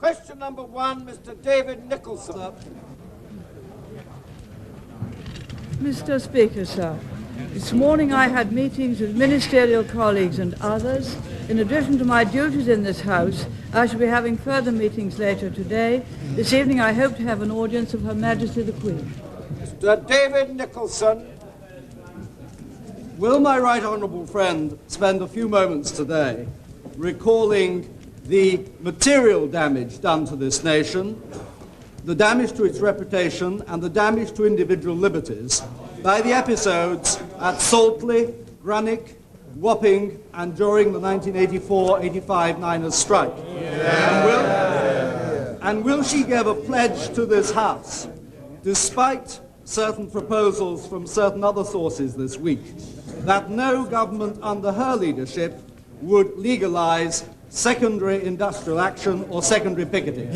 Question number 1, Mr. David Nicholson. Mr. Speaker, sir, this morning I had meetings with ministerial colleagues and others. In addition to my duties in this House, I shall be having further meetings later today. This evening I hope to have an audience of Her Majesty the Queen. Mr. David Nicholson. Will my right honourable friend spend a few moments today recalling the material damage done to this nation, the damage to its reputation and the damage to individual liberties by the episodes at Saltley, Granick, Wapping and during the 1984-85 Niners strike? And will she give a pledge to this House, despite certain proposals from certain other sources this week, that no government under her leadership would legalise secondary industrial action or secondary picketing?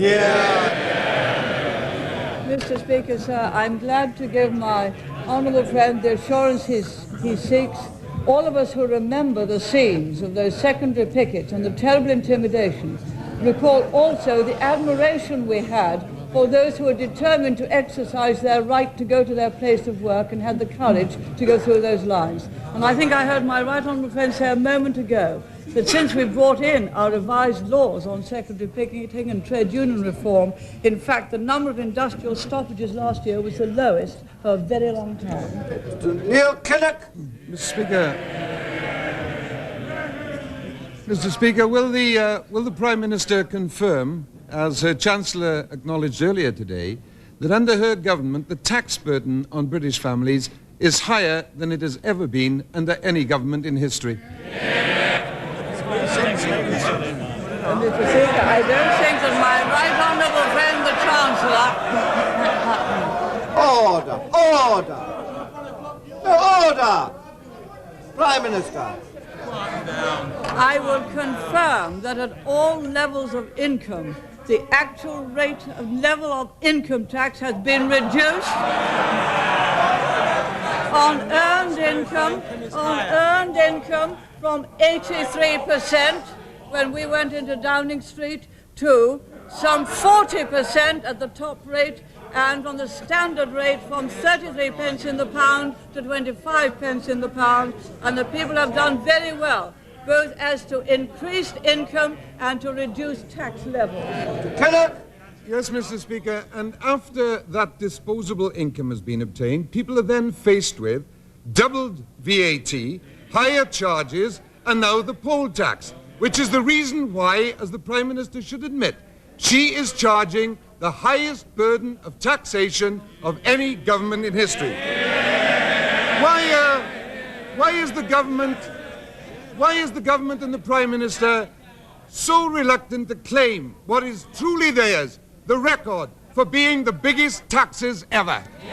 Mr. Speaker, sir, I'm glad to give my honourable friend the assurance he seeks. All of us who remember the scenes of those secondary pickets and the terrible intimidation recall also the admiration we had for those who were determined to exercise their right to go to their place of work and had the courage to go through those lines. And I think I heard my right honourable friend say a moment ago that since we brought in our revised laws on secondary picketing and trade union reform, in fact, the number of industrial stoppages last year was the lowest for a very long time. Neil Kinnock. Mr. Speaker, will the Prime Minister confirm, as her Chancellor acknowledged earlier today, that under her government the tax burden on British families is higher than it has ever been under any government in history? Mr. Speaker, I don't think that my right honourable friend, the Chancellor... Order! Order! No, order! Prime Minister. I will confirm that at all levels of income, the actual level of income tax has been reduced on earned income from 83% when we went into Downing Street to some 40% at the top rate, and on the standard rate from 33 pence in the pound to 25 pence in the pound, and the people have done very well, both as to increased income and to reduce tax levels. Yes, Mr. Speaker, and after that disposable income has been obtained, people are then faced with doubled VAT, higher charges, and now the poll tax, which is the reason why, as the Prime Minister should admit, she is charging the highest burden of taxation of any government in history. Why is the government and the Prime Minister so reluctant to claim what is truly theirs, the record for being the biggest taxes ever? You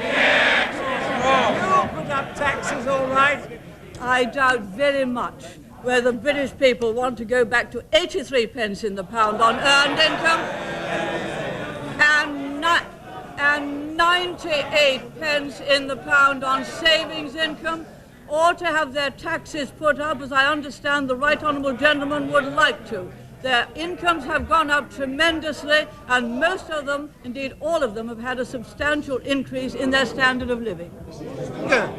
put up taxes, all right. I doubt very much whether the British people want to go back to 83 pence in the pound on earned income and 98 pence in the pound on savings income, or to have their taxes put up, as I understand the right honourable gentleman would like to. Their incomes have gone up tremendously, and most of them, indeed all of them, have had a substantial increase in their standard of living. Yeah.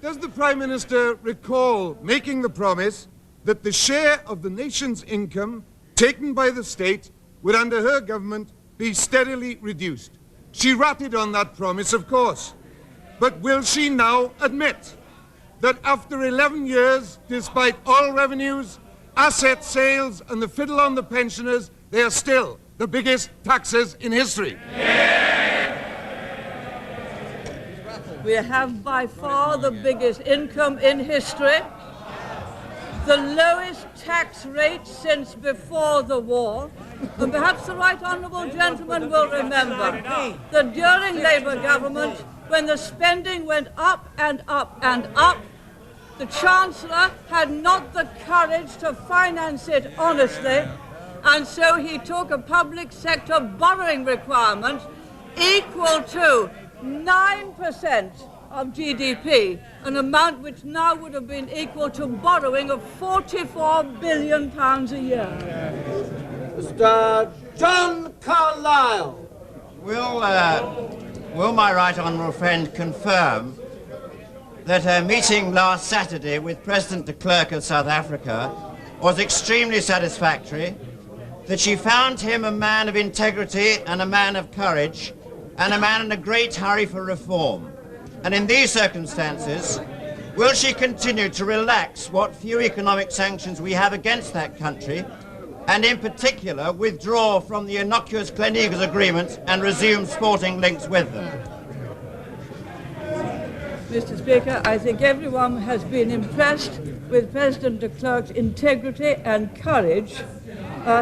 Does the Prime Minister recall making the promise that the share of the nation's income taken by the state would, under her government, be steadily reduced? She ratted on that promise, of course. But will she now admit that after 11 years, despite oil revenues, asset sales, and the fiddle on the pensioners, they are still the biggest taxes in history? We have by far the biggest income in history, the lowest tax rate since before the war, and perhaps the right honourable gentleman will remember that during Labour government, when the spending went up and up and up, the Chancellor had not the courage to finance it honestly, and so he took a public sector borrowing requirement equal to 9% of GDP, an amount which now would have been equal to borrowing of £44 billion a year. Mr. John Carlyle. Will my right honourable friend confirm that her meeting last Saturday with President de Klerk of South Africa was extremely satisfactory, that she found him a man of integrity and a man of courage and a man in a great hurry for reform? And in these circumstances, will she continue to relax what few economic sanctions we have against that country, and in particular withdraw from the innocuous Gleneagles agreement and resume sporting links with them? Mr. Speaker, I think everyone has been impressed with President de Klerk's integrity and courage.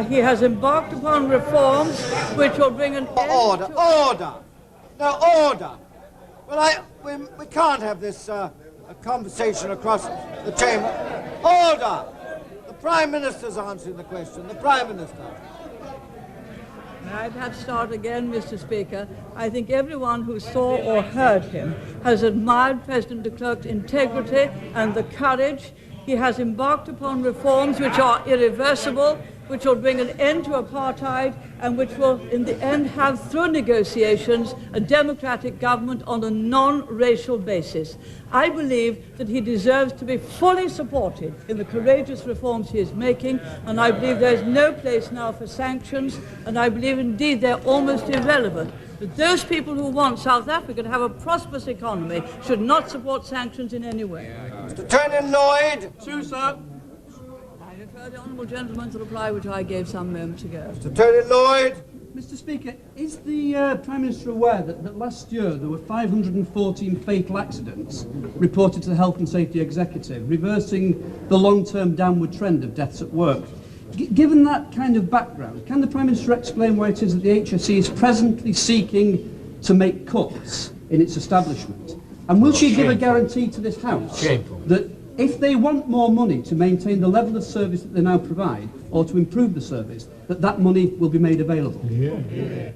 He has embarked upon reforms which will bring an end Order, to... order! No, order! Well, we can't have this a conversation across the chamber. Order! The Prime Minister's answering the question. The Prime Minister. May I perhaps start again, Mr. Speaker? I think everyone who saw or heard him has admired President de Klerk's integrity and the courage. He has embarked upon reforms which are irreversible, which will bring an end to apartheid, and which will, in the end, have, through negotiations, a democratic government on a non-racial basis. I believe that he deserves to be fully supported in the courageous reforms he is making, and I believe there is no place now for sanctions, and I believe, indeed, they're almost irrelevant. That those people who want South Africa to have a prosperous economy should not support sanctions in any way. Mr. Turner Lloyd. True, sir. I refer the honourable gentleman to the reply which I gave some moments ago. Mr. Turner Lloyd. Mr. Speaker, is the Prime Minister aware that last year there were 514 fatal accidents reported to the Health and Safety Executive, reversing the long-term downward trend of deaths at work? Given that kind of background, can the Prime Minister explain why it is that the HSE is presently seeking to make cuts in its establishment? And will she give a guarantee to this House that if they want more money to maintain the level of service that they now provide, or to improve the service, that money will be made available? Mr.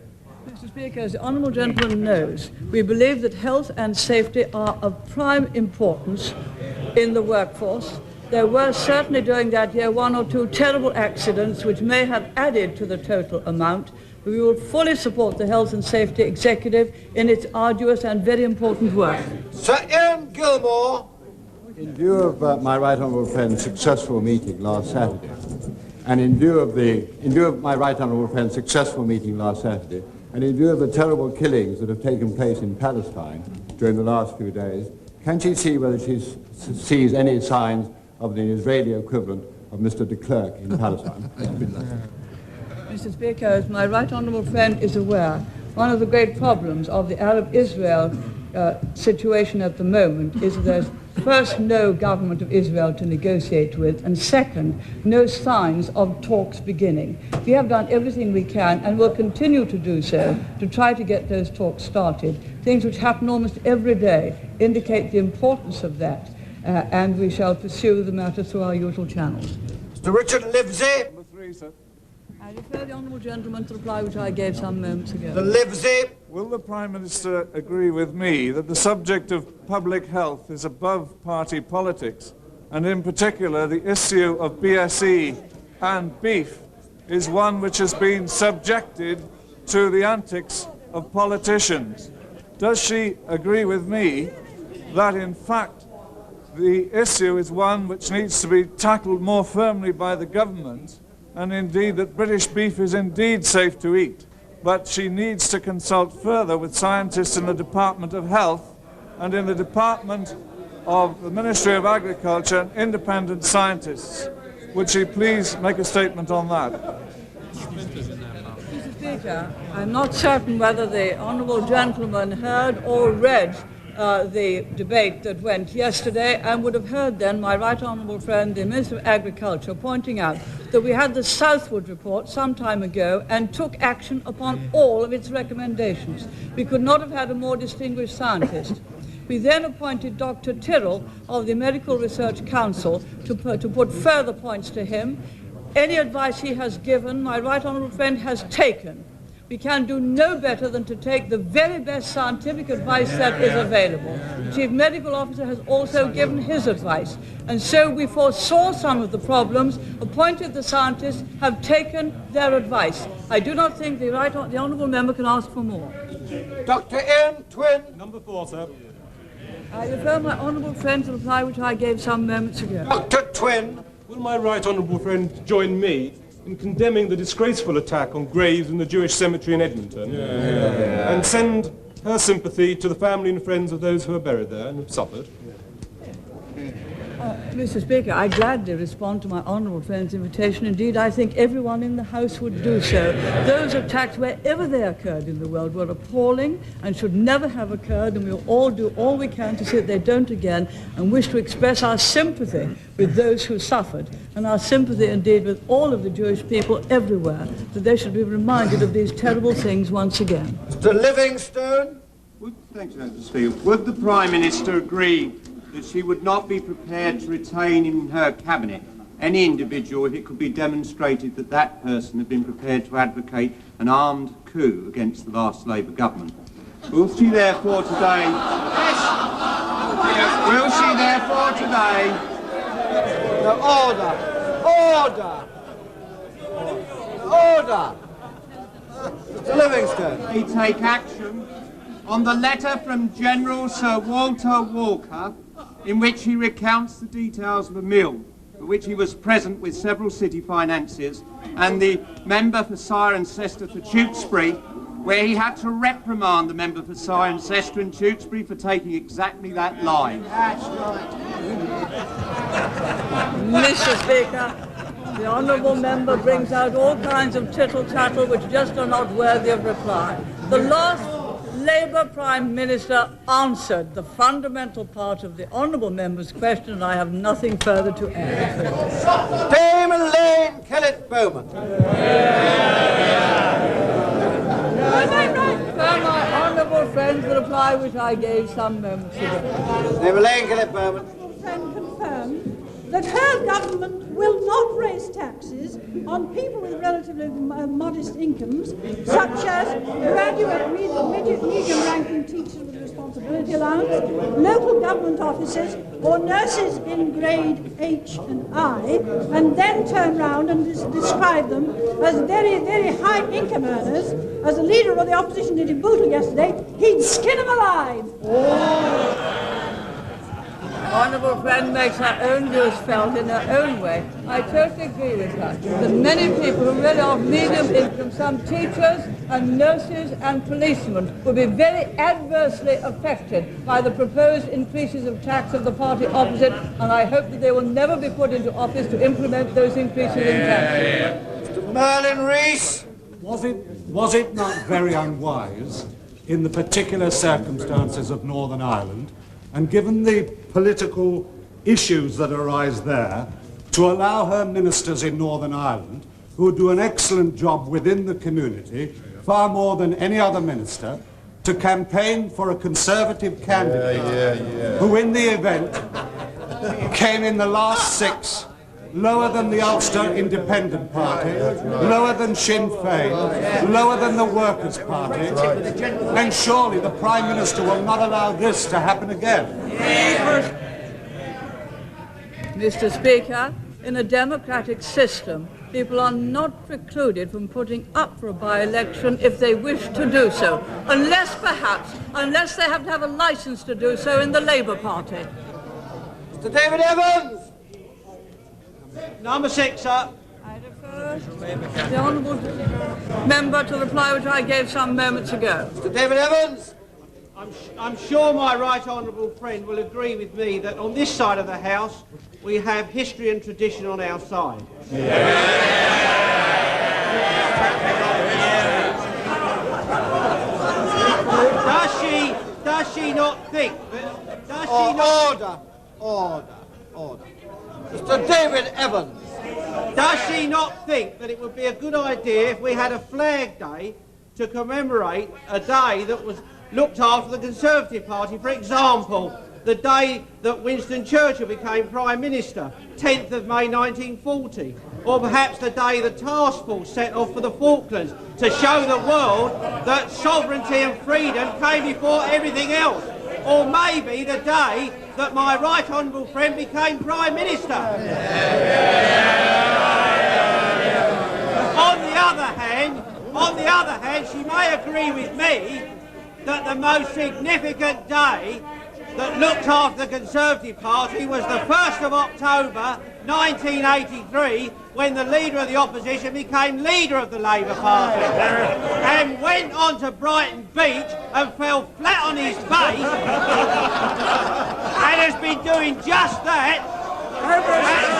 Speaker, as the honourable gentleman knows, we believe that health and safety are of prime importance in the workforce. There were certainly during that year one or two terrible accidents which may have added to the total amount. We will fully support the Health and Safety Executive in its arduous and very important work. Sir Ian Gilmore. In view of my right honourable friend's successful meeting last Saturday, and in view of my right honourable friend's successful meeting last Saturday, and in view of the terrible killings that have taken place in Palestine during the last few days, can she see whether she sees any signs of the Israeli equivalent of Mr. de Klerk in Palestine? Mr. Speaker, as my right honourable friend is aware, one of the great problems of the Arab-Israel situation at the moment is that there's first no government of Israel to negotiate with, and second, no signs of talks beginning. We have done everything we can and will continue to do so to try to get those talks started. Things which happen almost every day indicate the importance of that, and we shall pursue the matter through our usual channels. Mr. Richard Livesey. Number 3, sir. I refer the honourable gentleman to the reply which I gave some moments ago. The Livesey. Will the Prime Minister agree with me that the subject of public health is above party politics, and in particular the issue of BSE and beef is one which has been subjected to the antics of politicians? Does she agree with me that in fact the issue is one which needs to be tackled more firmly by the government, and indeed that British beef is indeed safe to eat, but she needs to consult further with scientists in the Department of Health and in the Department of the Ministry of Agriculture and independent scientists? Would she please make a statement on that? Mr. Speaker, I'm not certain whether the honourable gentleman heard or read the debate that went yesterday, and would have heard then my right honourable friend, the Minister of Agriculture, pointing out that we had the Southwood report some time ago and took action upon all of its recommendations. We could not have had a more distinguished scientist. We then appointed Dr. Tyrrell of the Medical Research Council to put further points to him. Any advice he has given, my right honourable friend has taken. we can do no better than to take the very best scientific advice that is available. The Chief Medical Officer has also given his advice, and so we foresaw some of the problems, appointed the scientists, have taken their advice. I do not think the Honourable Member can ask for more. Dr. Ian Twin. Number 4, sir. I refer my honourable friend to the reply which I gave some moments ago. Dr. Twin. Will my right honourable friend join me in condemning the disgraceful attack on graves in the Jewish cemetery in Edmonton and send her sympathy to the family and friends of those who are buried there and have suffered? Mr. Speaker, I gladly respond to my honourable friend's invitation. Indeed, I think everyone in the House would do so. Those attacks, wherever they occurred in the world, were appalling and should never have occurred, and we will all do all we can to see that they don't again, and wish to express our sympathy with those who suffered, and our sympathy indeed with all of the Jewish people everywhere, that they should be reminded of these terrible things once again. Mr. Livingstone. Thank you, Mr. Speaker. Would the Prime Minister agree that she would not be prepared to retain in her cabinet any individual if it could be demonstrated that that person had been prepared to advocate an armed coup against the last Labour government? Will she therefore today... Will she therefore today... No, order! Order! Mr. Livingstone. He take action on the letter from General Sir Walter Walker in which he recounts the details of a mill for which he was present with several city financiers and the member for Cirencester for Tewkesbury, where he had to reprimand the member for Cirencester and Tewkesbury for taking exactly that line. That's right. Mr. Speaker, the honourable member brings out all kinds of tittle-tattle which just are not worthy of reply. The last Labour Prime Minister answered the fundamental part of the honourable member's question, and I have nothing further to add. Dame Elaine Kellett-Bowman. For my honourable friend, the reply which I gave some moments ago. Dame Elaine Kellett-Bowman. Friend confirmed that her government will not raise taxes on people with relatively modest incomes, such as graduate medium-ranking teachers with responsibility allowance, local government officers, or nurses in grade H and I, and then turn round and describe them as very, very high income earners. As the leader of the opposition did in Bootle yesterday, he'd skin them alive. Honourable friend makes her own views felt in her own way. I totally agree with her that many people who really are of medium income, some teachers and nurses and policemen, will be very adversely affected by the proposed increases of tax of the party opposite, and I hope that they will never be put into office to implement those increases in tax. Mr. Merlin Rees. Was it not very unwise, in the particular circumstances of Northern Ireland, and given the political issues that arise there, to allow her ministers in Northern Ireland, who do an excellent job within the community, far more than any other minister, to campaign for a Conservative candidate who in the event came in the last 6 lower than the Ulster Independent Party, lower than Sinn Féin, lower than the Workers' Party, then surely the Prime Minister will not allow this to happen again. Mr. Speaker, in a democratic system, people are not precluded from putting up for a by-election if they wish to do so, unless they have to have a licence to do so in the Labour Party. Mr. David Evans. Number 6, sir. I refer the honourable member to the reply which I gave some moments ago. Mr. David Evans. I'm sure my right honourable friend will agree with me that on this side of the House we have history and tradition on our side. Does she not think that... Order. Mr. David Evans. Does she not think that it would be a good idea if we had a Flag Day to commemorate a day that was looked after the Conservative Party? For example, the day that Winston Churchill became Prime Minister, 10th of May 1940. Or perhaps the day the task force set off for the Falklands to show the world that sovereignty and freedom came before everything else. Or maybe the day that my right honourable friend became Prime Minister. On the other hand, she may agree with me that the most significant day that looked after the Conservative Party was the 1st of October 1983, when the Leader of the Opposition became Leader of the Labour Party and went on to Brighton Beach and fell flat on his face and has been doing just that at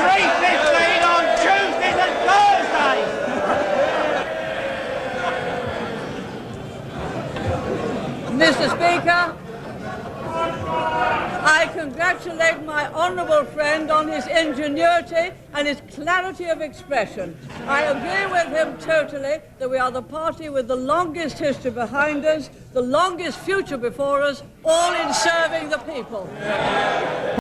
3:15 on Tuesdays and Thursdays. Mr. Speaker, I congratulate my honourable friend on his ingenuity and his clarity of expression. I agree with him totally that we are the party with the longest history behind us, the longest future before us, all in serving the people.